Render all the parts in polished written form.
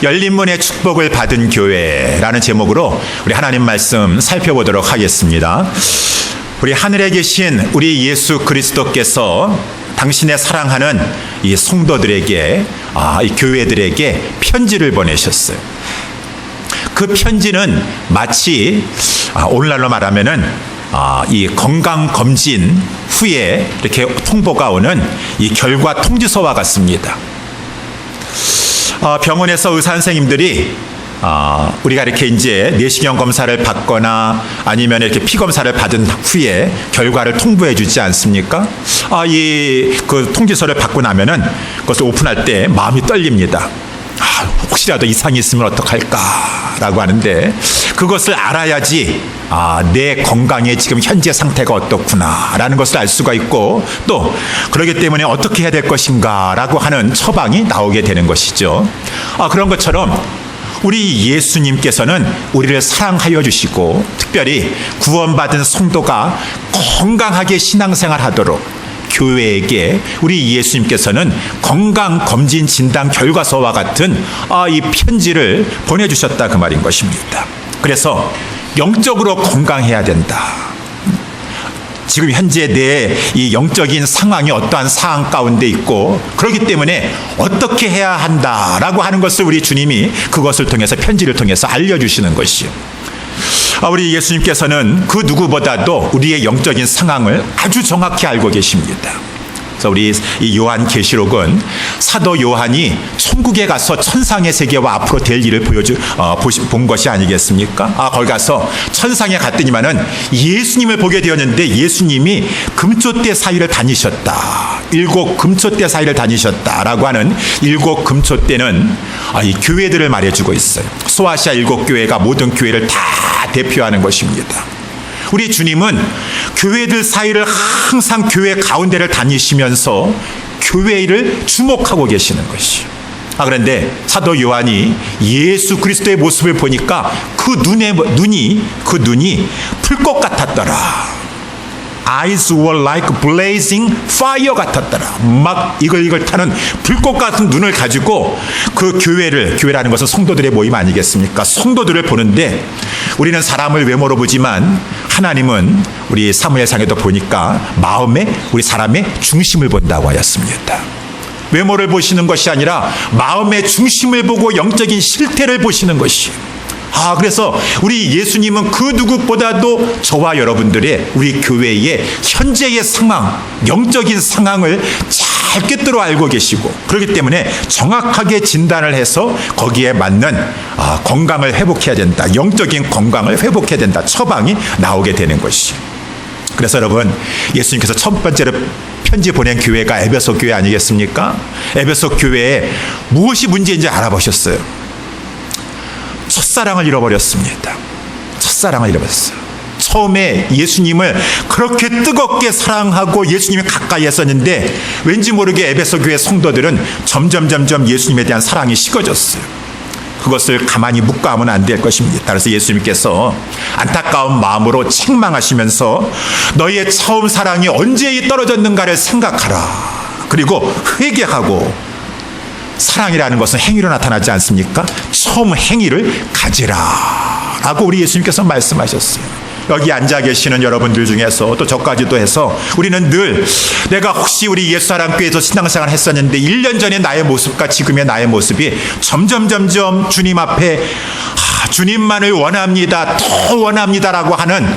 열린 문의 축복을 받은 교회라는 제목으로 우리 하나님 말씀 살펴보도록 하겠습니다. 우리 하늘에 계신 우리 예수 그리스도께서 당신의 사랑하는 이 성도들에게, 이 교회들에게 편지를 보내셨어요. 그 편지는 마치 오늘날로 말하면은 이 건강검진 후에 이렇게 통보가 오는 이 결과 통지서와 같습니다. 병원에서 의사 선생님들이 우리가 이렇게 이제 내시경 검사를 받거나 아니면 이렇게 피 검사를 받은 후에 결과를 통보해 주지 않습니까? 그 통지서를 받고 나면은 그것을 오픈할 때 마음이 떨립니다. 혹시라도 이상이 있으면 어떡할까라고 하는데, 그것을 알아야지 내 건강의 지금 현재 상태가 어떻구나라는 것을 알 수가 있고, 또 그렇기 때문에 어떻게 해야 될 것인가라고 하는 처방이 나오게 되는 것이죠. 그런 것처럼 우리 예수님께서는 우리를 사랑하여 주시고, 특별히 구원받은 성도가 건강하게 신앙생활하도록 교회에게 우리 예수님께서는 건강검진 진단 결과서와 같은 이 편지를 보내주셨다, 그 말인 것입니다. 그래서 영적으로 건강해야 된다. 지금 현재 내 이 영적인 상황이 어떠한 상황 가운데 있고, 그렇기 때문에 어떻게 해야 한다라고 하는 것을 우리 주님이 그것을 통해서, 편지를 통해서 알려주시는 것이요. 우리 예수님께서는 그 누구보다도 우리의 영적인 상황을 아주 정확히 알고 계십니다. 그래서 우리 이 요한계시록은 사도 요한이 천국에 가서 천상의 세계와 앞으로 될 일을 본 것이 아니겠습니까? 거기 가서 천상에 갔더니만은 예수님을 보게 되었는데, 예수님이 금초대 사이를 다니셨다. 7 금초대 사이를 다니셨다라고 하는 7 금초대는 이 교회들을 말해주고 있어요. 소아시아 7 교회가 모든 교회를 다 대표하는 것입니다. 우리 주님은 교회들 사이를 항상 교회 가운데를 다니시면서 교회를 주목하고 계시는 것이요. 그런데 사도 요한이 예수 그리스도의 모습을 보니까 그 눈이 불꽃 같았더라. Eyes were like blazing fire 같았더라. 막 이글 타는 불꽃 같은 눈을 가지고 그 교회라는 것은 성도들의 모임 아니겠습니까? 성도들을 보는데, 우리는 사람을 외모로 보지만 하나님은 우리 사무엘상에도 보니까 마음에, 우리 사람의 중심을 본다고 하였습니다. 외모를 보시는 것이 아니라 마음의 중심을 보고 영적인 실태를 보시는 것이. 그래서 우리 예수님은 그 누구보다도 저와 여러분들의, 우리 교회의 현재의 상황, 영적인 상황을 잘 꿰뚫어 알고 계시고, 그렇기 때문에 정확하게 진단을 해서 거기에 맞는 건강을 회복해야 된다, 영적인 건강을 회복해야 된다, 처방이 나오게 되는 것이죠. 그래서 여러분, 예수님께서 첫 번째로 편지 보낸 교회가 에베소 교회 아니겠습니까? 에베소 교회에 무엇이 문제인지 알아보셨어요. 첫사랑을 잃어버렸습니다. 첫사랑을 잃어버렸어요. 처음에 예수님을 그렇게 뜨겁게 사랑하고 예수님이 가까이 했었는데, 왠지 모르게 에베소 교회 성도들은 점점 예수님에 대한 사랑이 식어졌어요. 그것을 가만히 묵과하면 안 될 것입니다. 그래서 예수님께서 안타까운 마음으로 책망하시면서 너희의 처음 사랑이 언제 떨어졌는가를 생각하라. 그리고 회개하고, 사랑이라는 것은 행위로 나타나지 않습니까? 처음 행위를 가지라 라고 우리 예수님께서 말씀하셨어요. 여기 앉아 계시는 여러분들 중에서, 또 저까지도 해서, 우리는 늘 내가 혹시 우리 예수사랑교회에서 신앙생활 했었는데 1년 전에 나의 모습과 지금의 나의 모습이 점점 주님 앞에 주님만을 원합니다, 더 원합니다라고 하는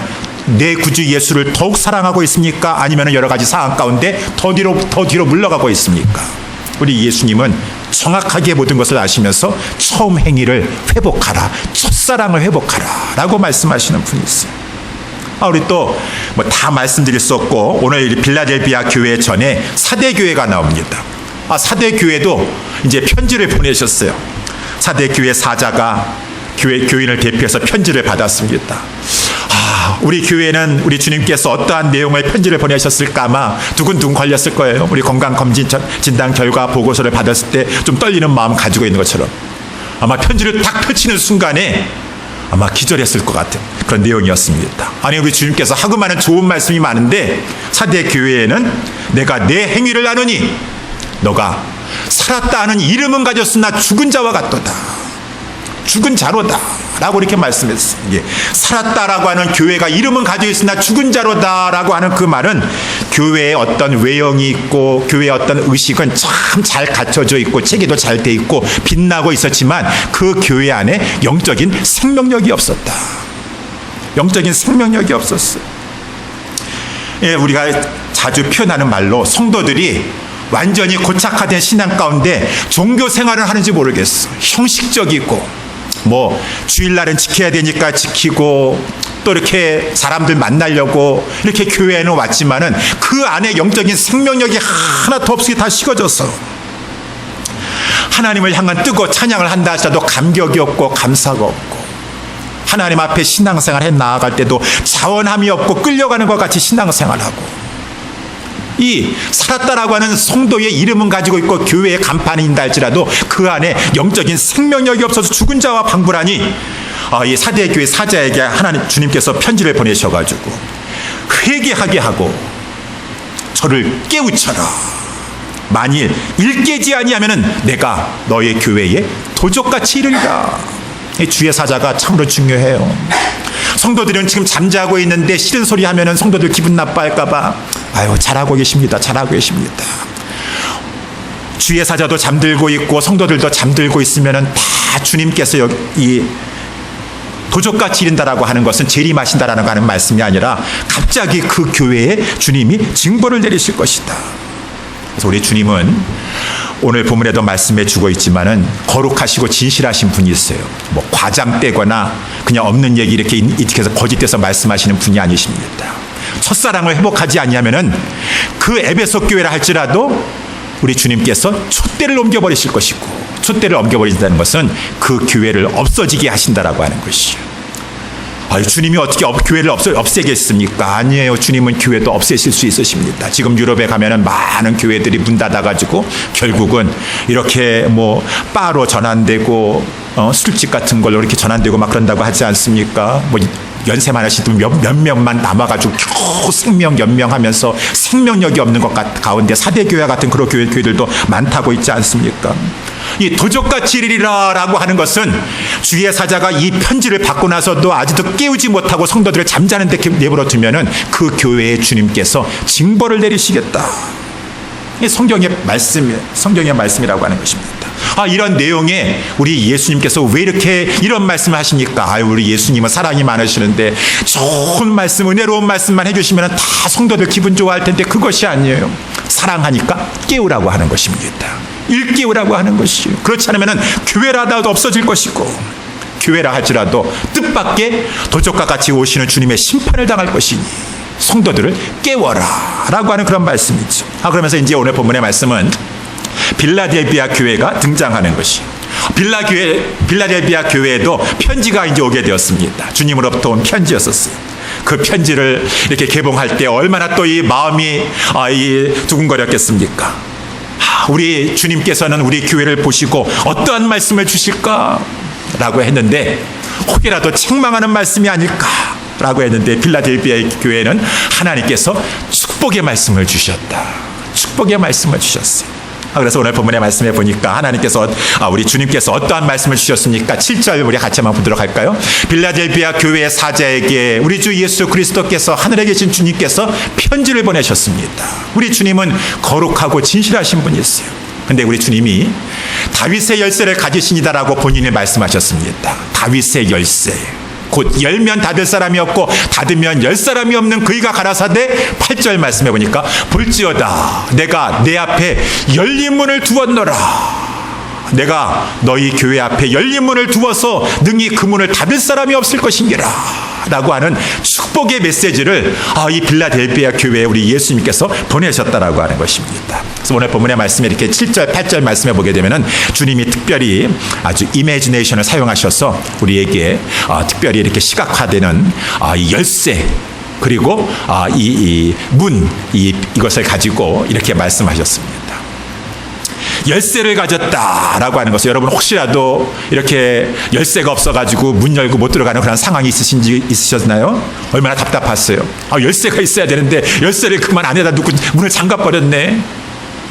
내 구주 예수를 더욱 사랑하고 있습니까? 아니면 여러 가지 상황 가운데 더 뒤로 물러가고 있습니까? 우리 예수님은 정확하게 모든 것을 아시면서 처음 행위를 회복하라, 첫사랑을 회복하라 라고 말씀하시는 분이 있어요. 우리 또 다 말씀드릴 수 없고, 오늘 빌라델비아 교회 전에 사대교회가 나옵니다. 사대교회도 이제 편지를 보내셨어요. 사대교회 사자가 교인을 대표해서 편지를 받았습니다. 우리 교회는 우리 주님께서 어떠한 내용의 편지를 보내셨을까 아마 두근두근 걸렸을 거예요. 우리 건강검진 진단 결과 보고서를 받았을 때 좀 떨리는 마음 가지고 있는 것처럼, 아마 편지를 딱 펼치는 순간에 아마 기절했을 것 같은 그런 내용이었습니다. 아니, 우리 주님께서 하고 많은 좋은 말씀이 많은데, 사대 교회에는 내가 내 행위를 아느니 너가 살았다 하는 이름은 가졌으나 죽은 자와 같도다. 죽은 자로다 라고 이렇게 말씀했어요. 예. 살았다라고 하는 교회가 이름은 가지고 있으나 죽은 자로다라고 하는 그 말은 교회에 어떤 외형이 있고 교회의 어떤 의식은 참 잘 갖춰져 있고 체계도 잘 돼 있고 빛나고 있었지만 그 교회 안에 영적인 생명력이 없었다. 영적인 생명력이 없었어요. 예, 우리가 자주 표현하는 말로 성도들이 완전히 고착화된 신앙 가운데 종교 생활을 하는지 모르겠어. 형식적이고 뭐 주일날은 지켜야 되니까 지키고 또 이렇게 사람들 만나려고 이렇게 교회에는 왔지만은 그 안에 영적인 생명력이 하나도 없이 다 식어졌어. 하나님을 향한 뜨거운 찬양을 한다 하더라도 감격이 없고 감사가 없고 하나님 앞에 신앙생활 해 나아갈 때도 자원함이 없고 끌려가는 것 같이 신앙생활하고 이 살았다라고 하는 성도의 이름은 가지고 있고 교회의 간판이 있다 할지라도 그 안에 영적인 생명력이 없어서 죽은 자와 방불하니 이 사대교회 사자에게 하나님 주님께서 편지를 보내셔가지고 회개하게 하고 저를 깨우쳐라. 만일 일깨지 아니하면은 내가 너의 교회에 도적같이 이르리라. 주의 사자가 참으로 중요해요. 성도들은 지금 잠자고 있는데 싫은 소리 하면은 성도들 기분 나빠할까봐 아유 잘하고 계십니다. 잘하고 계십니다. 주의 사자도 잠들고 있고 성도들도 잠들고 있으면은 다 주님께서 이 도적같이 이른다라고 하는 것은 재림하신다라는 하는 말씀이 아니라 갑자기 그 교회에 주님이 징벌을 내리실 것이다. 그래서 우리 주님은 오늘 본문에도 말씀해 주고 있지만은 거룩하시고 진실하신 분이세요. 뭐 과장되거나 그냥 없는 얘기 이렇게 이렇게해서 거짓돼서 말씀하시는 분이 아니십니다. 첫사랑을 회복하지 아니하면은 그 에베소 교회라 할지라도 우리 주님께서 촛대를 옮겨버리실 것이고 촛대를 옮겨버린다는 것은 그 교회를 없어지게 하신다라고 하는 것이요. 주님이 어떻게 교회를 없애겠습니까? 아니에요. 주님은 교회도 없애실 수 있으십니다. 지금 유럽에 가면은 많은 교회들이 문 닫아가지고 결국은 이렇게 뭐 바로 전환되고 술집 같은 걸로 이렇게 전환되고 막 그런다고 하지 않습니까? 뭐 연세 많으시던 몇 명만 남아가지고 겨우 생명 연명하면서 생명력이 없는 것 가운데 사대교회 같은 그런 교회들도 많다고 있지 않습니까? 이 도적같이 이르리라라고 하는 것은 주의 사자가 이 편지를 받고 나서도 아직도 깨우지 못하고 성도들을 잠자는 데 내버려 두면은 그 교회에 주님께서 징벌을 내리시겠다. 이 성경의 말씀이라고 하는 것입니다. 이런 내용에 우리 예수님께서 왜 이렇게 이런 말씀을 하십니까? 우리 예수님은 사랑이 많으시는데 좋은 말씀, 은혜로운 말씀만 해주시면 다 성도들 기분 좋아할 텐데 그것이 아니에요. 사랑하니까 깨우라고 하는 것입니다. 일깨우라고 하는 것이요. 그렇지 않으면 교회라도 없어질 것이고 교회라 할지라도 뜻밖의 도적과 같이 오시는 주님의 심판을 당할 것이니 성도들을 깨워라 라고 하는 그런 말씀이죠. 그러면서 이제 오늘 본문의 말씀은 빌라델비아 교회가 등장하는 것이 빌라델비아 교회에도 편지가 이제 오게 되었습니다. 주님으로부터 온 편지였었어요. 그 편지를 이렇게 개봉할 때 얼마나 또 이 마음이 두근거렸겠습니까? 우리 주님께서는 우리 교회를 보시고 어떠한 말씀을 주실까? 라고 했는데 혹이라도 책망하는 말씀이 아닐까? 라고 했는데 빌라델비아의 교회는 하나님께서 축복의 말씀을 주셨다. 축복의 말씀을 주셨어요. 그래서 오늘 본문의 말씀에 보니까 하나님께서 우리 주님께서 어떠한 말씀을 주셨습니까? 7절 우리 같이 한번 보도록 할까요? 빌라델비아 교회의 사자에게 우리 주 예수 그리스도께서 하늘에 계신 주님께서 편지를 보내셨습니다. 우리 주님은 거룩하고 진실하신 분이었어요. 근데 우리 주님이 다윗의 열쇠를 가지시니다라고 본인이 말씀하셨습니다. 다윗의 열쇠. 곧 열면 닫을 사람이 없고 닫으면 열 사람이 없는 그이가 가라사대 8절 말씀해 보니까 볼지어다 내가 내 앞에 열린 문을 두었노라. 내가 너희 교회 앞에 열린 문을 두어서 능히 그 문을 닫을 사람이 없을 것인기라 라고 하는 축복의 메시지를 이 빌라델비아 교회에 우리 예수님께서 보내셨다라고 하는 것입니다. 그래서 오늘 본문의 말씀에 이렇게 7절 8절 말씀해 보게 되면은 주님이 특별히 아주 이미지네이션을 사용하셔서 우리에게 특별히 이렇게 시각화되는 이 열쇠 그리고 이 문 이것을 가지고 이렇게 말씀하셨습니다. 열쇠를 가졌다라고 하는 것은 여러분 혹시라도 이렇게 열쇠가 없어가지고 문 열고 못 들어가는 그런 상황이 있으셨나요? 얼마나 답답했어요. 열쇠가 있어야 되는데 열쇠를 그만 안에다 놓고 문을 잠가버렸네.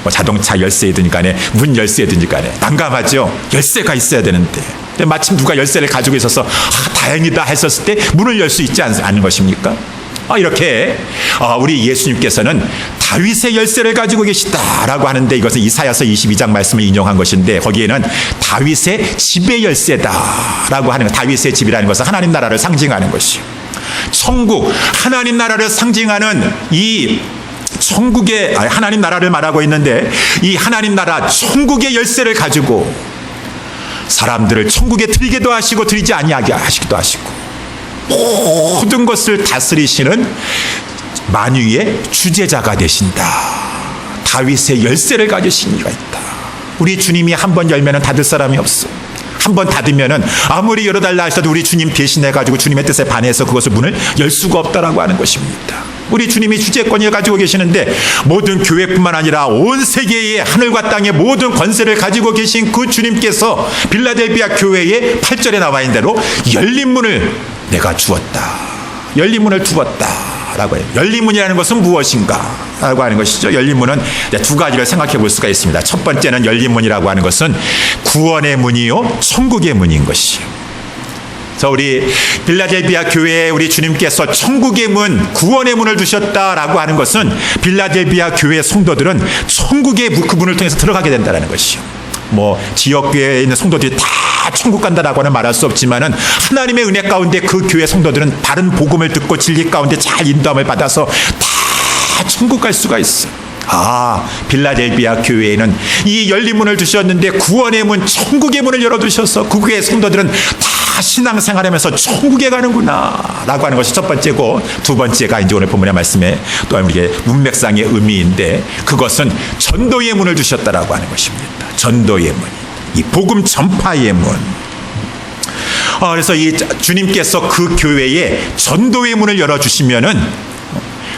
자동차 열쇠이든 간에 문 열쇠이든 간에 난감하죠. 열쇠가 있어야 되는데 근데 마침 누가 열쇠를 가지고 있어서 다행이다 했었을 때 문을 열 수 있지 않은 것입니까? 이렇게 우리 예수님께서는 다윗의 열쇠를 가지고 계시다라고 하는데, 이것은 이사야서 22장 말씀을 인용한 것인데, 거기에는 다윗의 집의 열쇠다라고 하는 것, 다윗의 집이라는 것은 하나님 나라를 상징하는 것이요, 천국 하나님 나라를 상징하는 이 천국의 하나님 나라를 말하고 있는데, 이 하나님 나라 천국의 열쇠를 가지고 사람들을 천국에 들이게도 하시고 들이지 아니하게 하시기도 하시고 모든 것을 다스리시는 만유의 주제자가 되신다. 다윗의 열쇠를 가지신 이가 있다. 우리 주님이 한 번 열면 닫을 사람이 없어. 한 번 닫으면 아무리 열어달라 하셔도 우리 주님 대신해가지고 주님의 뜻에 반해서 그것을 문을 열 수가 없다라고 하는 것입니다. 우리 주님이 주재권을 가지고 계시는데, 모든 교회뿐만 아니라 온 세계의 하늘과 땅의 모든 권세를 가지고 계신 그 주님께서 빌라델비아 교회의 8절에 나와 있는 대로 열린 문을 내가 주었다, 열린 문을 두었다 라고 해요. 열린 문이라는 것은 무엇인가 라고 하는 것이죠. 열린 문은 두 가지를 생각해 볼 수가 있습니다. 첫 번째는 열린 문이라고 하는 것은 구원의 문이요 천국의 문인 것이요. 그래서 우리 빌라델비아 교회에 우리 주님께서 천국의 문, 구원의 문을 두셨다라고 하는 것은 빌라델비아 교회 성도들은 천국의 그 문을 통해서 들어가게 된다는 것이요. 지역교회에 있는 성도들이 다 천국 간다라고는 말할 수 없지만은, 하나님의 은혜 가운데 그 교회 성도들은 바른 복음을 듣고 진리 가운데 잘 인도함을 받아서 다 천국 갈 수가 있어. 빌라델비아 교회에는 이 열린 문을 두셨는데, 구원의 문, 천국의 문을 열어두셔서 그 교회 성도들은 다 신앙생활하면서 천국에 가는구나 라고 하는 것이 첫 번째고, 두 번째가 이제 오늘 본문의 말씀에 또한 우리에게 문맥상의 의미인데, 그것은 전도의 문을 두셨다라고 하는 것입니다. 전도의 문, 이 복음 전파의 문. 그래서 이 주님께서 그 교회에 전도의 문을 열어주시면은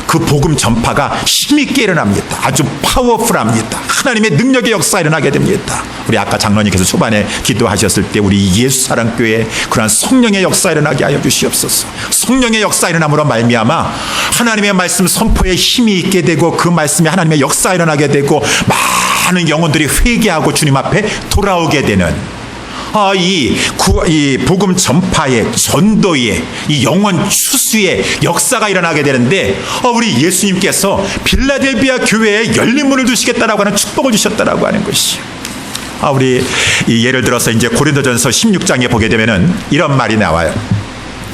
그 복음 전파가 힘있게 일어납니다. 아주 파워풀합니다. 하나님의 능력의 역사가 일어나게 됩니다. 우리 아까 장로님께서 초반에 기도하셨을 때 우리 예수사랑교회에 그러한 성령의 역사가 일어나게 하여 주시옵소서. 성령의 역사가 일어남으로 말미암아 하나님의 말씀 선포에 힘이 있게 되고, 그 말씀에 하나님의 역사가 일어나게 되고, 많은 영혼들이 회개하고 주님 앞에 돌아오게 되는, 이 복음 전파의, 전도의, 이 영혼 추수의 역사가 일어나게 되는데, 우리 예수님께서 빌라델비아 교회에 열린 문을 두시겠다라고 하는 축복을 주셨다라고 하는 것이요. 우리 예를 들어서 이제 고린도전서 16장에 보게 되면은 이런 말이 나와요.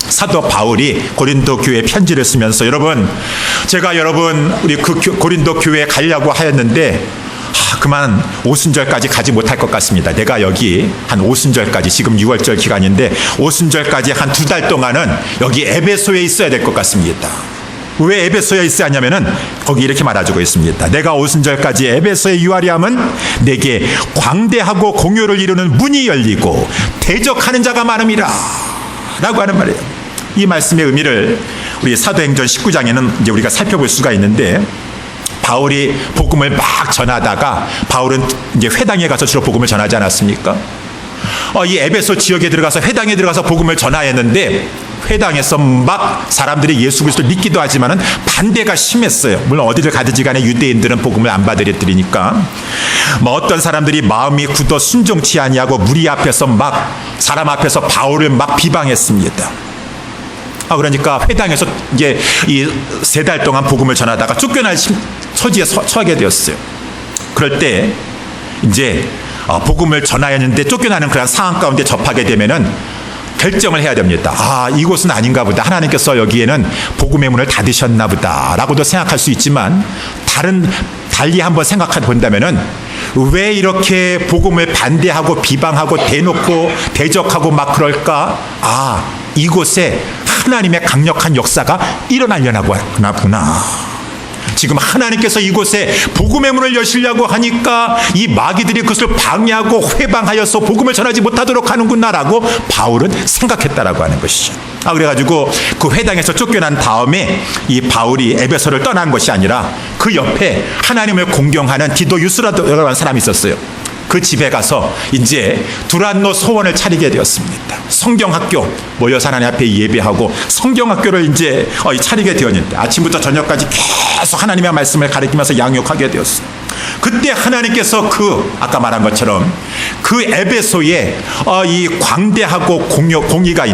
사도 바울이 고린도 교회에 편지를 쓰면서, 제가 우리 그 고린도 교회에 가려고 하였는데 그만 오순절까지 가지 못할 것 같습니다. 내가 여기 한 오순절까지, 지금 6월절 기간인데 오순절까지 한 2달 동안은 여기 에베소에 있어야 될 것 같습니다. 왜 에베소에 있어야 하냐면은 거기 이렇게 말해주고 있습니다. 내가 오순절까지 에베소에 유하리함은 내게 광대하고 공효를 이루는 문이 열리고 대적하는 자가 많음이라 라고 하는 말이에요. 이 말씀의 의미를 우리 사도행전 19장에는 이제 우리가 살펴볼 수가 있는데, 바울이 복음을 막 전하다가, 바울은 이제 회당에 가서 주로 복음을 전하지 않았습니까? 이 에베소 지역에 들어가서 회당에 들어가서 복음을 전하였는데, 회당에서 막 사람들이 예수 그리스도를 믿기도 하지만은 반대가 심했어요. 물론 어디를 가든지 간에 유대인들은 복음을 안 받으려니까 어떤 사람들이 마음이 굳어 순종치 아니하고 무리 앞에서 막, 사람 앞에서 바울을 막 비방했습니다. 그러니까 회당에서 이제 이 3달 동안 복음을 전하다가 쫓겨날 처지에 처하게 되었어요. 그럴 때 이제 복음을 전하였는데 쫓겨나는 그런 상황 가운데 접하게 되면은 결정을 해야 됩니다. 이곳은 아닌가 보다. 하나님께서 여기에는 복음의 문을 닫으셨나 보다 라고도 생각할 수 있지만, 달리 한번 생각해 본다면은, 왜 이렇게 복음을 반대하고 비방하고 대놓고 대적하고 막 그럴까? 이곳에 하나님의 강력한 역사가 일어나려나 보구나. 지금 하나님께서 이곳에 복음의 문을 여시려고 하니까 이 마귀들이 그것을 방해하고 회방하여서 복음을 전하지 못하도록 하는구나라고 바울은 생각했다라고 하는 것이죠. 그래가지고 그 회당에서 쫓겨난 다음에 이 바울이 에베소를 떠난 것이 아니라 그 옆에 하나님을 공경하는 디도 유스라라는 사람이 있었어요. 그 집에 가서 이제 두란노 소원을 차리게 되었습니다. 성경학교 모여서 하나님 앞에 예배하고 성경학교를 이제 차리게 되었는데, 아침부터 저녁까지 계속 하나님의 말씀을 가르치면서 양육하게 되었어요. 그때 하나님께서 아까 말한 것처럼 그 에베소에 이 광대하고 공효가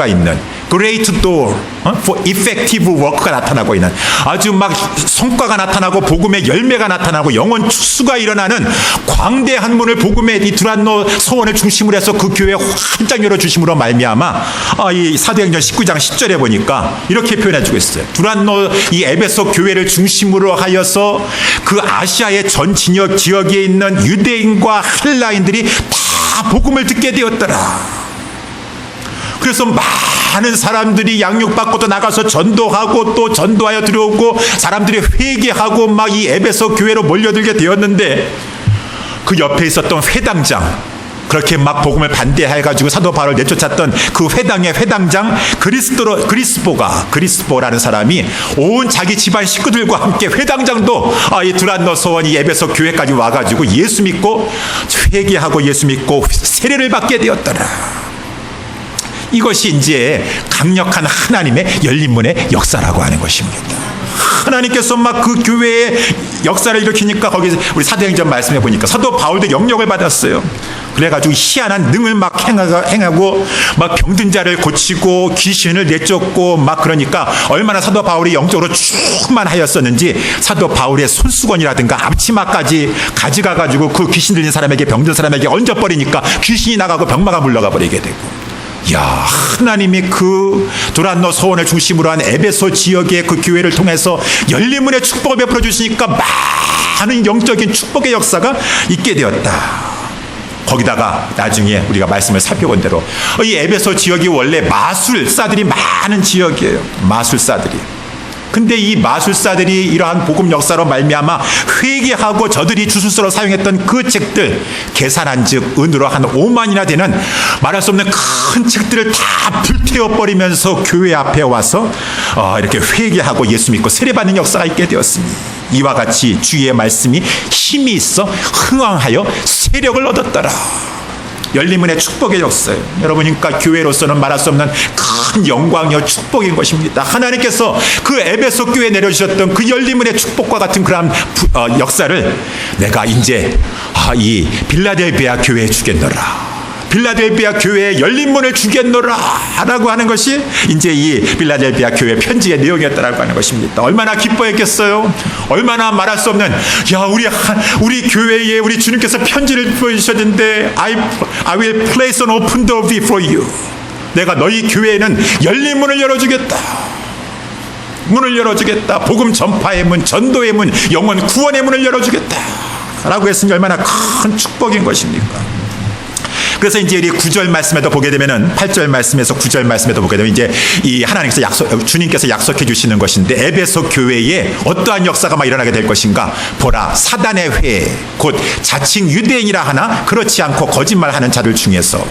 있는 Great Door for Effective Work가 나타나고 있는 아주 막 성과가 나타나고 복음의 열매가 나타나고 영혼 축수가 일어나는 광대한 문을 복음의 이 두란노 서원을 중심으로 해서 그 교회 활짝 열어주심으로 말미암아 이 사도행전 19장 10절에 보니까 이렇게 표현해주고 있어요. 두란노 이 에베소 교회를 중심으로 하여서 그 아시아의 전 지역에 있는 유대인과 헬라인들이 다 복음을 듣게 되었더라. 그래서 많은 사람들이 양육받고 또 나가서 전도하고 또 전도하여 들어오고 사람들이 회개하고 막 이 에베소 교회로 몰려들게 되었는데 그 옆에 있었던 회당장, 그렇게 막 복음을 반대해가지고 사도 바울을 내쫓았던 그 회당의 회당장 그리스보라는 사람이 온 자기 집안 식구들과 함께 회당장도 이 두란노 서원 이 에베소 교회까지 와가지고 예수 믿고 회개하고 예수 믿고 세례를 받게 되었더라. 이것이 이제 강력한 하나님의 열린 문의 역사라고 하는 것입니다. 하나님께서 막 그 교회의 역사를 일으키니까 거기 우리 사도행전 말씀해 보니까 사도 바울도 영역을 받았어요. 그래가지고 희한한 능을 막 행하고 막 병든 자를 고치고 귀신을 내쫓고 막 그러니까 얼마나 사도 바울이 영적으로 충만하였었는지 사도 바울의 손수건이라든가 앞치마까지 가져가가지고 그 귀신 들린 사람에게 병든 사람에게 얹어버리니까 귀신이 나가고 병마가 물러가 버리게 되고. 야, 하나님이 그 두란노 서원을 중심으로 한 에베소 지역의 그 교회를 통해서 열린 문의 축복을 베풀어 주시니까 많은 영적인 축복의 역사가 있게 되었다. 거기다가 나중에 우리가 말씀을 살펴본 대로 이 에베소 지역이 원래 마술사들이 많은 지역이에요. 마술사들이. 근데 이 마술사들이 이러한 복음 역사로 말미암아 회개하고 저들이 주술서로 사용했던 그 책들, 계산한 즉 은으로 한 5만이나 되는 말할 수 없는 큰 책들을 다 불태워버리면서 교회 앞에 와서 이렇게 회개하고 예수 믿고 세례받는 역사가 있게 되었습니다. 이와 같이 주의 말씀이 힘이 있어 흥왕하여 세력을 얻었더라. 열린 문의 축복의 역사예요. 여러분, 그러니까 교회로서는 말할 수 없는 큰 영광이요 축복인 것입니다. 하나님께서 그 에베소 교회에 내려주셨던 그 열린 문의 축복과 같은 그런 역사를 내가 이제 이 빌라델비아 교회에 주겠노라. 빌라델비아 교회에 열린 문을 주겠노라 라고 하는 것이 이제 이 빌라델비아 교회 편지의 내용이었다라고 하는 것입니다. 얼마나 기뻐했겠어요. 얼마나 말할 수 없는 우리 교회에 우리 주님께서 편지를 보여주셨는데 I will place an open door before you. 내가 너희 교회에는 열린 문을 열어주겠다. 문을 열어주겠다. 복음 전파의 문, 전도의 문, 영혼 구원의 문을 열어주겠다 라고 했으니 얼마나 큰 축복인 것입니까. 그래서 이제 이 9절 말씀에도 보게 되면은 8절 말씀에서 9절 말씀에도 보게 되면 이제 이 하나님께서 주님께서 약속해 주시는 것인데 에베소 교회에 어떠한 역사가 막 일어나게 될 것인가. 보라, 사단의 회, 곧 자칭 유대인이라 하나 그렇지 않고 거짓말하는 자들 중에서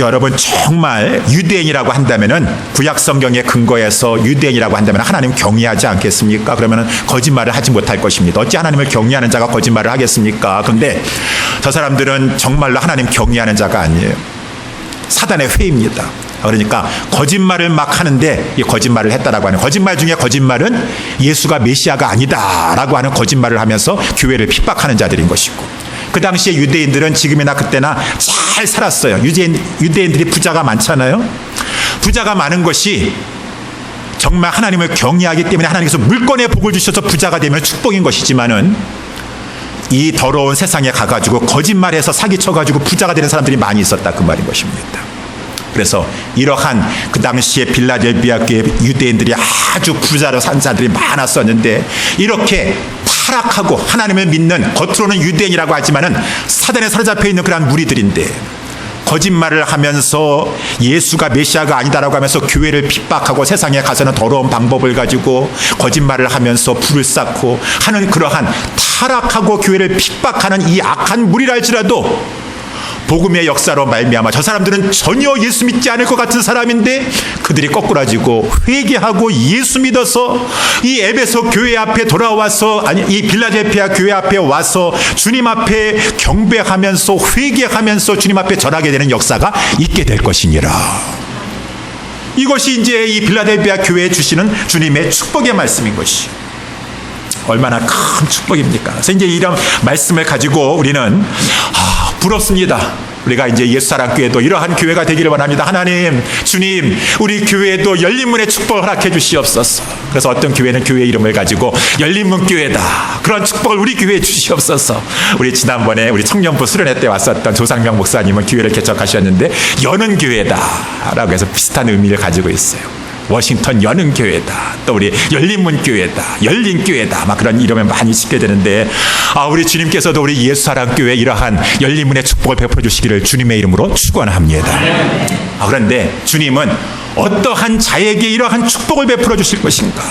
여러분 정말 유대인이라고 한다면은 구약 성경의 근거에서 유대인이라고 한다면 하나님 경외하지 않겠습니까? 그러면은 거짓말을 하지 못할 것입니다. 어찌 하나님을 경외하는 자가 거짓말을 하겠습니까? 그런데 저 사람들은 정말로 하나님 경외하는 자가 아니에요. 사단의 회입니다. 그러니까 거짓말을 막 하는데 이 거짓말을 했다라고 하는 거짓말 중에 거짓말은 예수가 메시아가 아니다라고 하는 거짓말을 하면서 교회를 핍박하는 자들인 것이고, 그 당시에 유대인들은 지금이나 그때나 잘 살았어요. 유대인들이 부자가 많잖아요. 부자가 많은 것이 정말 하나님을 경외하기 때문에 하나님께서 물건의 복을 주셔서 부자가 되면 축복인 것이지만은 이 더러운 세상에 가가지고 거짓말해서 사기쳐가지고 부자가 되는 사람들이 많이 있었다, 그 말인 것입니다. 그래서 이러한 그 당시에 빌라델비아 교회 유대인들이 아주 부자로 산 자들이 많았었는데 이렇게 타락하고 하나님을 믿는 겉으로는 유대인이라고 하지만은 사단에 사로잡혀 있는 그런 무리들인데 거짓말을 하면서 예수가 메시아가 아니다라고 하면서 교회를 핍박하고 세상에 가서는 더러운 방법을 가지고 거짓말을 하면서 불을 쌓고 하는 그러한 타락하고 교회를 핍박하는 이 악한 무리랄지라도 복음의 역사로 말미암아 저 사람들은 전혀 예수 믿지 않을 것 같은 사람인데 그들이 거꾸라지고 회개하고 예수 믿어서 이 에베소 교회 앞에 돌아와서, 아니 이 빌라델피아 교회 앞에 와서 주님 앞에 경배하면서 회개하면서 주님 앞에 절하게 되는 역사가 있게 될 것이니라. 이것이 이제 이 빌라델피아 교회에 주시는 주님의 축복의 말씀인 것이. 얼마나 큰 축복입니까? 그래서 이제 이런 말씀을 가지고 우리는 부럽습니다. 우리가 이제 예수사랑교회도 이러한 교회가 되기를 원합니다. 하나님, 주님, 우리 교회도 열린문의 축복을 허락해 주시옵소서. 그래서 어떤 교회는 교회 이름을 가지고 열린문 교회다, 그런 축복을 우리 교회에 주시옵소서. 우리 지난번에 우리 청년부 수련회 때 왔었던 조상명 목사님은 교회를 개척하셨는데 여는 교회다라고 해서 비슷한 의미를 가지고 있어요. 워싱턴 여는 교회다, 또 우리 열린문 교회다, 열린 교회다, 막 그런 이름을 많이 짓게 되는데, 우리 주님께서도 우리 예수사랑교회 이러한 열린문의 축복을 베풀어 주시기를 주님의 이름으로 축원합니다. 그런데 주님은 어떠한 자에게 이러한 축복을 베풀어 주실 것인가?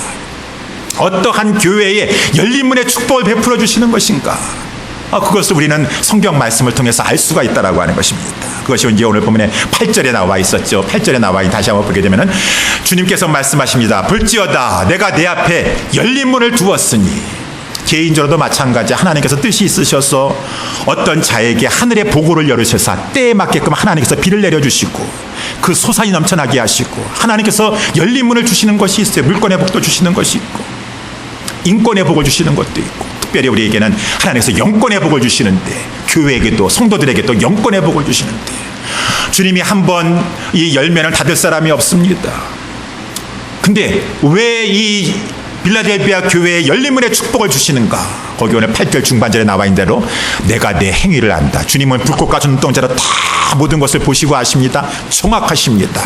어떠한 교회에 열린문의 축복을 베풀어 주시는 것인가? 그것을 우리는 성경 말씀을 통해서 알 수가 있다라고 하는 것입니다. 그것이 이제 오늘 본문에 8절에 나와 있었죠. 8절에 나와 다시 한번 보게 되면은 주님께서 말씀하십니다. 볼지어다 내가 내 앞에 열린 문을 두었으니, 개인적으로도 마찬가지 하나님께서 뜻이 있으셔서 어떤 자에게 하늘의 보고를 열으셔서 때에 맞게끔 하나님께서 비를 내려주시고 그 소산이 넘쳐나게 하시고, 하나님께서 열린 문을 주시는 것이 있어요. 물권의 복도 주시는 것이 있고 인권의 복을 주시는 것도 있고, 특별히 우리에게는 하나님께서 영권의 복을 주시는데, 교회에게도 성도들에게도 영권의 복을 주시는데, 주님이 한번 이 열면을 닫을 사람이 없습니다. 근데 왜 이 빌라델비아 교회에 열린문의 축복을 주시는가? 거기 오늘 8절 중반절에 나와 있는 대로 내가 내 행위를 안다. 주님은 불꽃과 눈동자로 다 모든 것을 보시고 아십니다. 정확하십니다.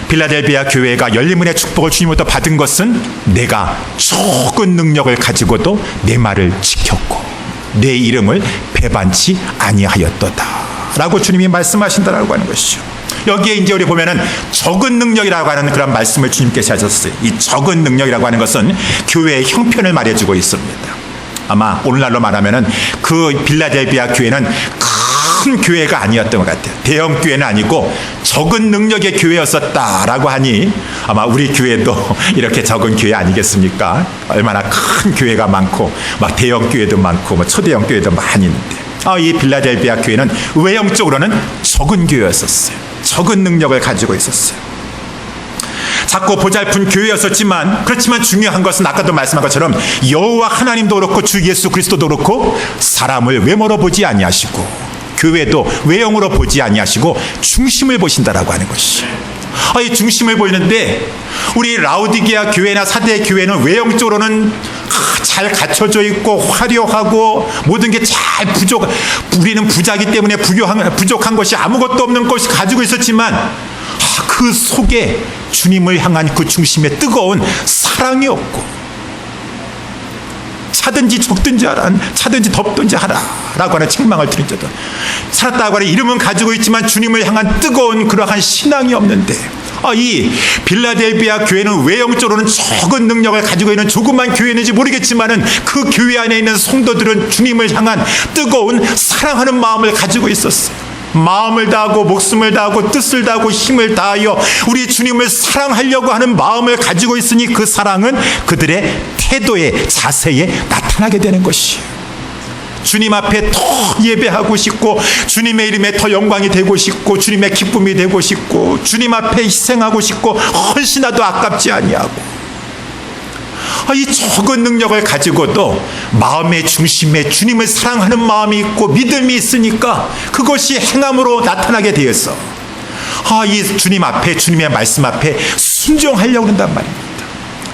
빌라델비아 교회가 열린문의 축복을 주님으로부터 받은 것은 내가 적은 능력을 가지고도 내 말을 지켰고 내 이름을 배반치 아니하였도다 라고 주님이 말씀하신다라고 하는 것이죠. 여기에 이제 우리 보면은 적은 능력이라고 하는 그런 말씀을 주님께서 하셨어요. 이 적은 능력이라고 하는 것은 교회의 형편을 말해주고 있습니다. 아마 오늘날로 말하면은 그 빌라델비아 교회는 큰 교회가 아니었던 것 같아요. 대형 교회는 아니고 적은 능력의 교회였었다라고 하니 아마 우리 교회도 이렇게 적은 교회 아니겠습니까? 얼마나 큰 교회가 많고 막 대형 교회도 많고 뭐 초대형 교회도 많이 있는데, 이 빌라델비아 교회는 외형적으로는 적은 교회였었어요. 적은 능력을 가지고 있었어요. 작고 보잘픈 교회였었지만, 그렇지만 중요한 것은 아까도 말씀한 것처럼 여호와 하나님도 그렇고 주 예수 그리스도도 그렇고 사람을 외모로 보지 아니하시고 교회도 외형으로 보지 아니하시고 중심을 보신다라고 하는 것이. 이 중심을 보이는데 우리 라우디게아 교회나 사대 교회는 외형적으로는 잘 갖춰져 있고 화려하고 모든 게 잘 우리는 부자기 때문에 부족한 것이 아무것도 없는 것이 가지고 있었지만 그 속에 주님을 향한 그 중심에 뜨거운 사랑이 없고, 차든지 적든지 하라, 차든지 덥든지 하라 라고 하는 책망을 들은 자도 살았다고 하는 이름은 가지고 있지만 주님을 향한 뜨거운 그러한 신앙이 없는데, 이 빌라델비아 교회는 외형적으로는 적은 능력을 가지고 있는 조그만 교회인지 모르겠지만은 그 교회 안에 있는 성도들은 주님을 향한 뜨거운 사랑하는 마음을 가지고 있었어요. 마음을 다하고 목숨을 다하고 뜻을 다하고 힘을 다하여 우리 주님을 사랑하려고 하는 마음을 가지고 있으니 그 사랑은 그들의 태도에, 자세에 나타나게 되는 것이에요. 주님 앞에 더 예배하고 싶고 주님의 이름에 더 영광이 되고 싶고 주님의 기쁨이 되고 싶고 주님 앞에 희생하고 싶고 헌신하도 아깝지 아니하고, 이 적은 능력을 가지고도 마음의 중심에 주님을 사랑하는 마음이 있고 믿음이 있으니까 그것이 행함으로 나타나게 되어서 이 주님 앞에, 주님의 말씀 앞에 순종하려고 한단 말입니다.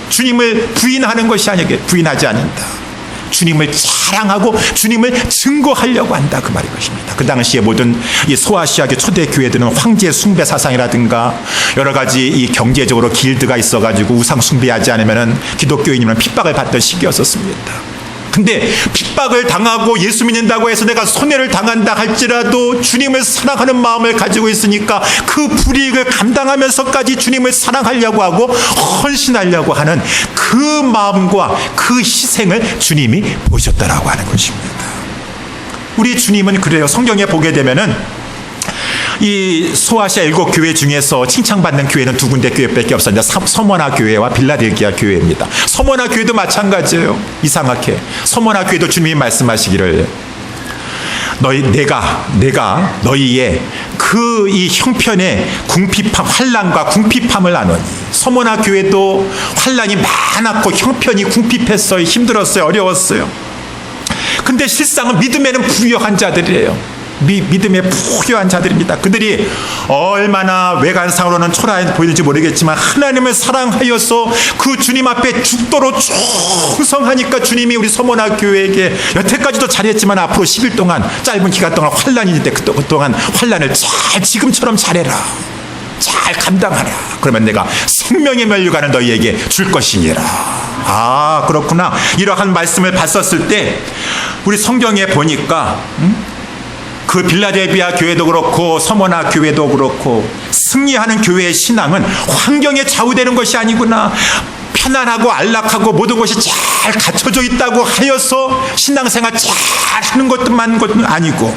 주님을 부인하는 것이 아니게 부인하지 않는다. 주님을 자랑하고 주님을 증거하려고 한다, 그 말인 것입니다. 그 당시에 모든 이 소아시아계 초대 교회들은 황제 숭배 사상이라든가 여러 가지 이 경제적으로 길드가 있어가지고 우상 숭배하지 않으면은 기독교인이면 핍박을 받던 시기였었습니다. 근데 핍박을 당하고 예수 믿는다고 해서 내가 손해를 당한다 할지라도 주님을 사랑하는 마음을 가지고 있으니까 그 불이익을 감당하면서까지 주님을 사랑하려고 하고 헌신하려고 하는 그 마음과 그 희생을 주님이 보셨다라고 하는 것입니다. 우리 주님은 그래요. 성경에 보게 되면은 이 소아시아 7교회 중에서 칭찬받는 교회는 두 군데 교회밖에 없었는데 서머나 교회와 빌라델기아 교회입니다. 서머나 교회도 마찬가지예요. 이상하게 서머나 교회도 주님이 말씀하시기를 내가 너희의 그 이 형편의 궁핍함, 환난과 궁핍함을 아노니. 서머나 교회도 환난이 많았고 형편이 궁핍했어요. 힘들었어요. 어려웠어요. 근데 실상은 믿음에는 부유한 자들이에요. 믿음에 부유한 자들입니다. 그들이 얼마나 외관상으로는 초라해 보일지 모르겠지만 하나님을 사랑하여서 그 주님 앞에 죽도록 충성하니까 주님이 우리 서머나 교회에게 여태까지도 잘했지만 앞으로 10일 동안, 짧은 기간 동안 환난인데 그동안 환난을 잘 지금처럼 잘해라, 잘 감당하라. 그러면 내가 생명의 면류관을 너희에게 줄 것이니라. 아, 그렇구나. 이러한 말씀을 봤었을 때 우리 성경에 보니까 그 빌라델비아 교회도 그렇고 서머나 교회도 그렇고 승리하는 교회의 신앙은 환경에 좌우되는 것이 아니구나. 편안하고 안락하고 모든 것이 잘 갖춰져 있다고 하여서 신앙생활 잘 하는 것만 것은 아니고,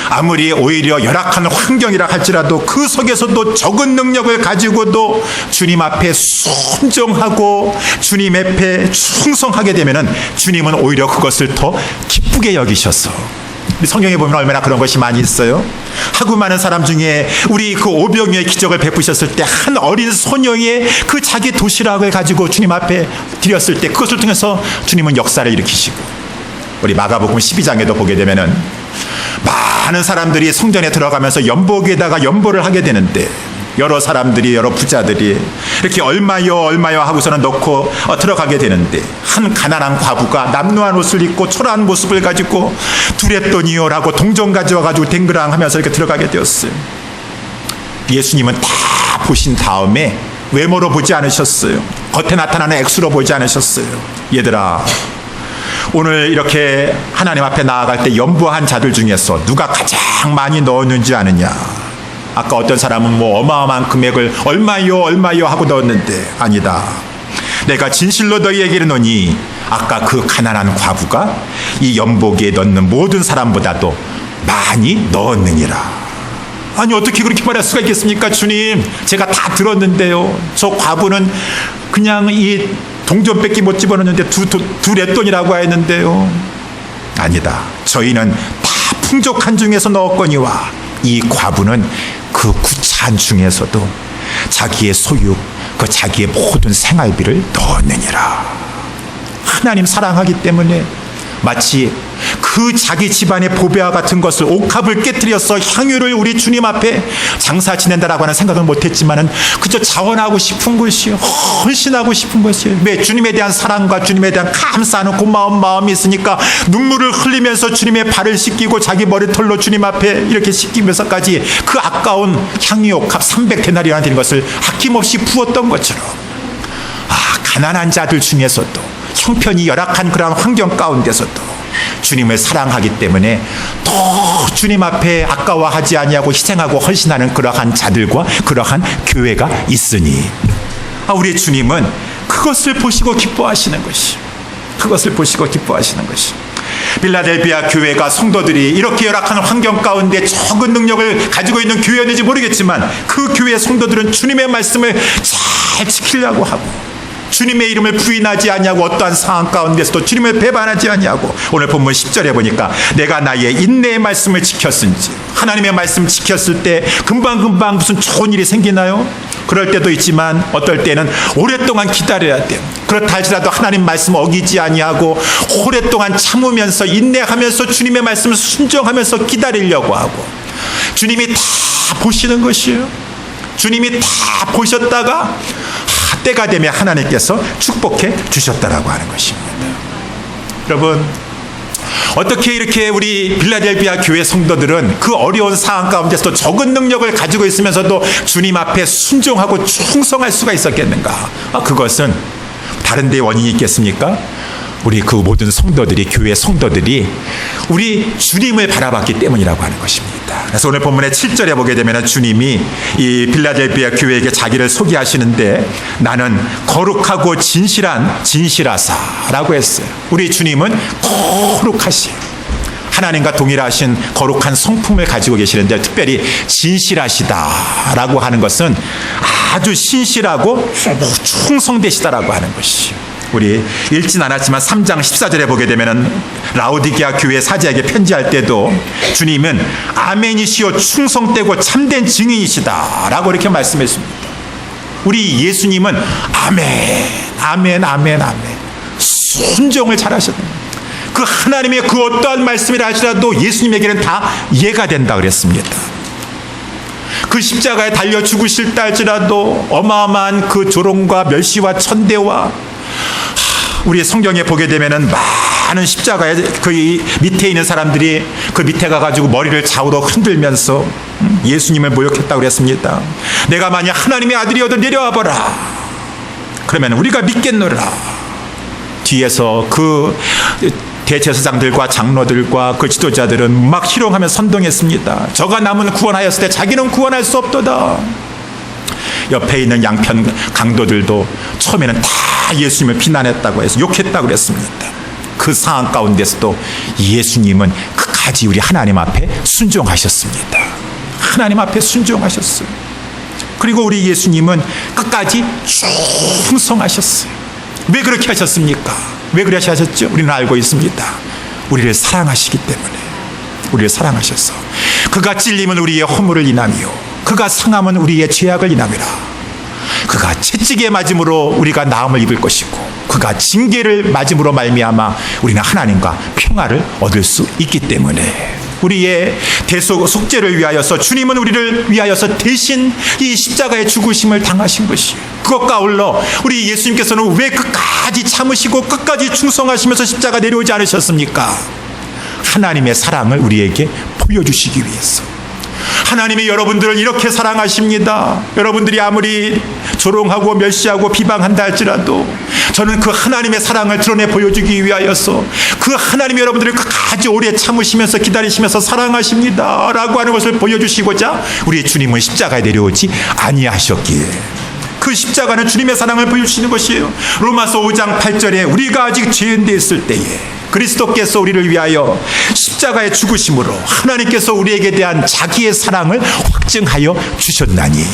아무리 오히려 열악한 환경이라 할지라도 그 속에서도 적은 능력을 가지고도 주님 앞에 순종하고 주님 앞에 충성하게 되면은 주님은 오히려 그것을 더 기쁘게 여기셔서, 성경에 보면 얼마나 그런 것이 많이 있어요. 하고 많은 사람 중에 우리 그 오병이어의 기적을 베푸셨을 때 한 어린 소녀의 그 자기 도시락을 가지고 주님 앞에 드렸을 때 그것을 통해서 주님은 역사를 일으키시고, 우리 마가복음 12장에도 보게 되면은 많은 사람들이 성전에 들어가면서 연보기에다가 연보를 하게 되는데, 여러 사람들이, 여러 부자들이 이렇게 얼마요 하고서는 넣고 들어가게 되는데, 한 가난한 과부가 남루한 옷을 입고 초라한 모습을 가지고 두렛돈이요라고 동전 가져와가지고 댕그랑 하면서 이렇게 들어가게 되었어요. 예수님은 다 보신 다음에 외모로 보지 않으셨어요. 겉에 나타나는 액수로 보지 않으셨어요. 얘들아, 오늘 이렇게 하나님 앞에 나아갈 때 연보한 자들 중에서 누가 가장 많이 넣었는지 아느냐? 아까 어떤 사람은 뭐 어마어마한 금액을 얼마요 하고 넣었는데, 아니다. 내가 진실로 너희에게 이르노니 아까 그 가난한 과부가 이 연보기에 넣는 모든 사람보다도 많이 넣었느니라. 아니, 어떻게 그렇게 말할 수가 있겠습니까? 주님, 제가 다 들었는데요. 저 과부는 그냥 이 동전밖에 못 집어넣는데 두 렛돈이라고 했는데요. 아니다. 저희는 다 풍족한 중에서 넣었거니와 이 과부는 그 구차한 중에서도 자기의 소유, 그 자기의 모든 생활비를 넣었느니라. 하나님 사랑하기 때문에 마치 그 자기 집안의 보배와 같은 것을, 옥합을 깨뜨려서 향유를 우리 주님 앞에 장사 지낸다라고 하는 생각을 못했지만은 그저 자원하고 싶은 것이요, 헌신하고 싶은 것이요. 왜? 주님에 대한 사랑과 주님에 대한 감사하는 고마운 마음이 있으니까 눈물을 흘리면서 주님의 발을 씻기고 자기 머리털로 주님 앞에 이렇게 씻기면서까지 그 아까운 향유 옥합 300데나리온이나 되는 것을 아낌없이 부었던 것처럼, 가난한 자들 중에서도, 형편이 열악한 그러한 환경 가운데서도 주님을 사랑하기 때문에 더 주님 앞에 아까워하지 아니하고 희생하고 헌신하는 그러한 자들과 그러한 교회가 있으니, 우리 주님은 그것을 보시고 기뻐하시는 것이, 그것을 보시고 기뻐하시는 것이. 빌라델비아 교회가, 성도들이 이렇게 열악한 환경 가운데 적은 능력을 가지고 있는 교회였는지 모르겠지만 그 교회 성도들은 주님의 말씀을 잘 지키려고 하고, 주님의 이름을 부인하지 아니하고 어떠한 상황 가운데서도 주님을 배반하지 아니하고, 오늘 본문 10절에 보니까 내가 나의 인내의 말씀을 지켰은지, 하나님의 말씀 지켰을 때 금방 무슨 좋은 일이 생기나요? 그럴 때도 있지만 어떨 때는 오랫동안 기다려야 돼요. 그렇다 할지라도 하나님 말씀 어기지 아니하고 오랫동안 참으면서 인내하면서 주님의 말씀을 순종하면서 기다리려고 하고, 주님이 다 보시는 것이에요. 주님이 다 보셨다가 때가 되면 하나님께서 축복해 주셨다라고 하는 것입니다. 여러분, 어떻게 이렇게 우리 빌라델비아 교회 성도들은 그 어려운 상황 가운데서도 적은 능력을 가지고 있으면서도 주님 앞에 순종하고 충성할 수가 있었겠는가? 그것은 다른 데 원인이 있겠습니까? 우리 그 모든 성도들이, 교회 성도들이 우리 주님을 바라봤기 때문이라고 하는 것입니다. 그래서 오늘 본문의 7절에 보게 되면 주님이 이 빌라델비아 교회에게 자기를 소개하시는데, 나는 거룩하고 진실하사라고 했어요. 우리 주님은 거룩하시요, 하나님과 동일하신 거룩한 성품을 가지고 계시는데, 특별히 진실하시다라고 하는 것은 아주 신실하고 충성되시다라고 하는 것이요. 우리 읽진 않았지만 3장 14절에 보게 되면은 라오디게아 교회 사제에게 편지할 때도 주님은 아멘이시여 충성되고 참된 증인이시다 라고 이렇게 말씀했습니다. 우리 예수님은 아멘, 아멘, 아멘, 아멘. 순종을 잘하셨다. 그 하나님의 그 어떠한 말씀이라 할지라도 예수님에게는 다 이해가 된다 그랬습니다. 그 십자가에 달려 죽으실 때 할지라도 어마어마한 그 조롱과 멸시와 천대와 우리 성경에 보게 되면은 많은 십자가에 그 밑에 있는 사람들이 그 밑에 가가지고 머리를 좌우로 흔들면서 예수님을 모욕했다고 그랬습니다. 내가 만약 하나님의 아들이어도 내려와 보라. 그러면 우리가 믿겠노라. 뒤에서 그 대제사장들과 장로들과 그 지도자들은 막 희롱하며 선동했습니다. 저가 남은 구원하였을 때 자기는 구원할 수 없도다. 옆에 있는 양편 강도들도 처음에는 다 예수님을 비난했다고 해서 욕했다고 그랬습니다. 그 상황 가운데서도 예수님은 끝까지 우리 하나님 앞에 순종하셨습니다. 하나님 앞에 순종하셨어요. 그리고 우리 예수님은 끝까지 충성하셨어요. 왜 그렇게 하셨습니까? 왜 그렇게 하셨죠? 우리는 알고 있습니다. 우리를 사랑하시기 때문에. 우리를 사랑하셔서 그가 찔림은 우리의 허물을 인하며 그가 상함은 우리의 죄악을 인함이라. 그가 채찍에 맞음으로 우리가 나음을 입을 것이고 그가 징계를 맞음으로 말미암아 우리는 하나님과 평화를 얻을 수 있기 때문에 우리의 속죄를 위하여서 주님은 우리를 위하여서 대신 이 십자가의 죽으심을 당하신 것이에요. 그것과 아울러 우리 예수님께서는 왜 끝까지 참으시고 끝까지 충성하시면서 십자가 내려오지 않으셨습니까? 하나님의 사랑을 우리에게 보여주시기 위해서. 하나님이 여러분들을 이렇게 사랑하십니다. 여러분들이 아무리 조롱하고 멸시하고 비방한다 할지라도 저는 그 하나님의 사랑을 드러내 보여주기 위하여서 그 하나님이 여러분들을 끝까지 오래 참으시면서 기다리시면서 사랑하십니다 라고 하는 것을 보여주시고자 우리 주님은 십자가에 내려오지 아니하셨기에 그 십자가는 주님의 사랑을 보여주시는 것이에요. 로마서 5장 8절에 우리가 아직 죄인 되었을 때에 그리스도께서 우리를 위하여 십자가에 죽으심으로 하나님께서 우리에게 대한 자기의 사랑을 확증하여 주셨나니.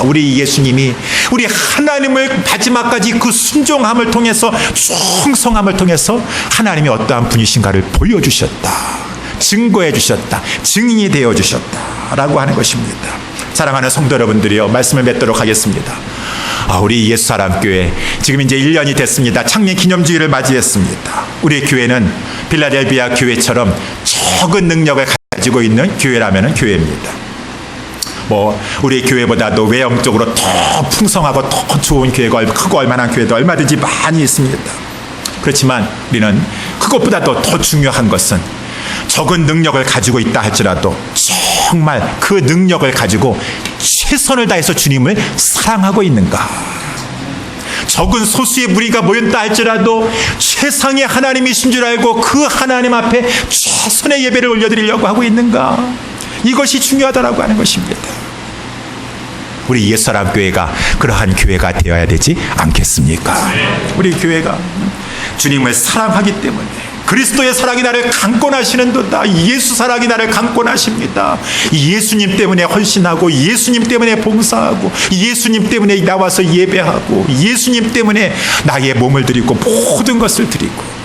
우리 예수님이 우리 하나님을 마지막까지 그 순종함을 통해서 충성함을 통해서 하나님이 어떠한 분이신가를 보여주셨다. 증거해 주셨다. 증인이 되어 주셨다 라고 하는 것입니다. 사랑하는 성도 여러분들이요, 말씀을 맺도록 하겠습니다. 우리 예수사랑교회 지금 이제 1년이 됐습니다. 창립 기념주일을 맞이했습니다. 우리 교회는 필라델비아 교회처럼 적은 능력을 가지고 있는 교회라면 교회입니다. 우리 교회보다도 외형적으로 더 풍성하고 더 좋은 교회가 크고 얼마나 교회도 얼마든지 많이 있습니다. 그렇지만 우리는 그것보다도 더 중요한 것은 적은 능력을 가지고 있다 할지라도 정말 그 능력을 가지고 최선을 다해서 주님을 사랑하고 있는가. 적은 소수의 무리가 모였다 할지라도 최상의 하나님이신 줄 알고 그 하나님 앞에 최선의 예배를 올려드리려고 하고 있는가. 이것이 중요하다라고 하는 것입니다. 우리 예수사랑교회가 그러한 교회가 되어야 되지 않겠습니까? 우리 교회가 주님을 사랑하기 때문에 그리스도의 사랑이 나를 강권하시는도다. 예수 사랑이 나를 강권하십니다. 예수님 때문에 헌신하고 예수님 때문에 봉사하고 예수님 때문에 나와서 예배하고 예수님 때문에 나의 몸을 드리고 모든 것을 드리고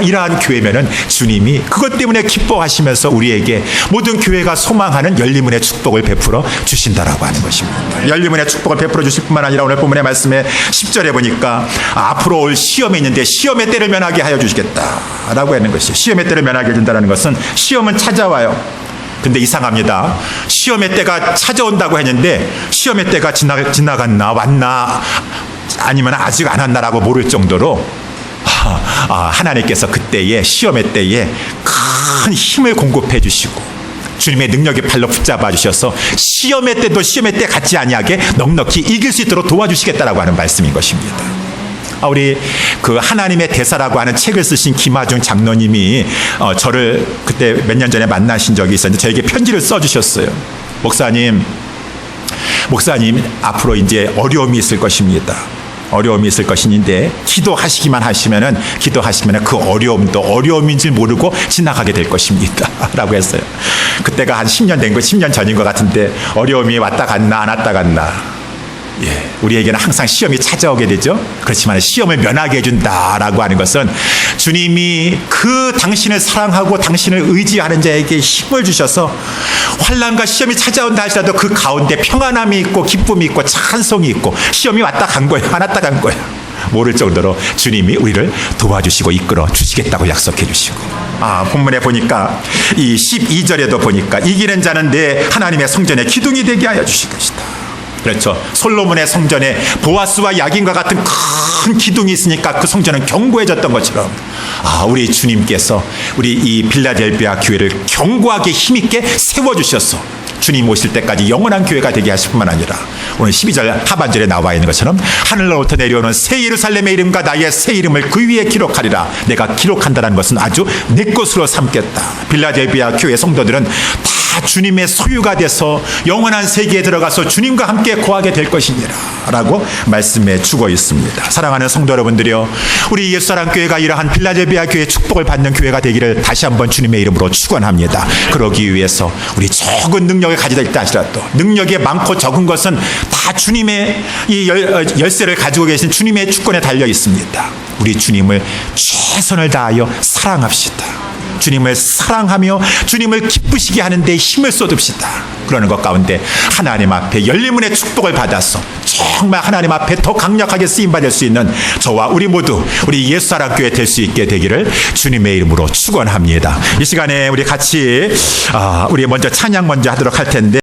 이러한 교회면은 주님이 그것 때문에 기뻐하시면서 우리에게 모든 교회가 소망하는 열리문의 축복을 베풀어 주신다라고 하는 것입니다. 열리문의 축복을 베풀어 주실 뿐만 아니라 오늘 본문의 말씀에 10절에 보니까 앞으로 올 시험이 있는데 시험의 때를 면하게 하여 주시겠다라고 하는 것이에요. 시험의 때를 면하게 해준다는 것은 시험은 찾아와요. 근데 이상합니다. 시험의 때가 찾아온다고 했는데 시험의 때가 지나갔나 왔나 아니면 아직 안 왔나라고 모를 정도로 하나님께서 그때에 시험의 때에 큰 힘을 공급해 주시고 주님의 능력의 팔로 붙잡아 주셔서 시험의 때도 시험의 때 같지 아니하게 넉넉히 이길 수 있도록 도와주시겠다라고 하는 말씀인 것입니다. 우리 그 하나님의 대사라고 하는 책을 쓰신 김하중 장로님이 저를 그때 몇 년 전에 만나신 적이 있었는데 저에게 편지를 써주셨어요. 목사님 앞으로 이제 어려움이 있을 것입니다. 어려움이 있을 것인데 기도하시기만 하시면은 그 어려움도 어려움인지 모르고 지나가게 될 것입니다 라고 했어요. 그때가 한 10년 된 거 10년 전인 것 같은데 어려움이 왔다 갔나 안 왔다 갔나. 우리에게는 항상 시험이 찾아오게 되죠. 그렇지만 시험을 면하게 해준다라고 하는 것은 주님이 그 당신을 사랑하고 당신을 의지하는 자에게 힘을 주셔서 환난과 시험이 찾아온다 하시라도 그 가운데 평안함이 있고 기쁨이 있고 찬송이 있고 시험이 왔다 간 거야, 안 왔다 간 거야 모를 정도로 주님이 우리를 도와주시고 이끌어 주시겠다고 약속해 주시고, 본문에 보니까 이 12절에도 보니까 이기는 자는 내 하나님의 성전에 기둥이 되게 하여 주실 것이다. 그렇죠. 솔로몬의 성전에 보아스와 야긴과 같은 큰 기둥이 있으니까 그 성전은 견고해졌던 것처럼 우리 주님께서 우리 이 빌라델비아 교회를 견고하게 힘있게 세워주셔서 주님 오실 때까지 영원한 교회가 되게 하실 뿐만 아니라 오늘 12절 하반절에 나와 있는 것처럼 하늘로부터 내려오는 새 예루살렘의 이름과 나의 새 이름을 그 위에 기록하리라. 내가 기록한다는 것은 아주 내 것으로 삼겠다. 빌라델비아 교회 성도들은 다 주님의 소유가 돼서 영원한 세계에 들어가서 주님과 함께 거하게 될 것이니라 라고 말씀해 주고 있습니다. 사랑하는 성도 여러분들이요, 우리 예수사랑교회가 이러한 빌라델비아 교회의 축복을 받는 교회가 되기를 다시 한번 주님의 이름으로 축원합니다. 그러기 위해서 우리 적은 능력을 가지다 있다 하시라도 능력이 많고 적은 것은 다 주님의 이 열쇠를 가지고 계신 주님의 주권에 달려 있습니다. 우리 주님을 최선을 다하여 사랑합시다. 주님을 사랑하며 주님을 기쁘시게 하는 데 힘을 쏟읍시다. 그러는 것 가운데 하나님 앞에 열리문의 축복을 받아서 정말 하나님 앞에 더 강력하게 쓰임받을 수 있는 저와 우리 모두 우리 예수사랑교회 될 수 있게 되기를 주님의 이름으로 축원합니다. 이 시간에 우리 같이 우리 먼저 찬양 먼저 하도록 할 텐데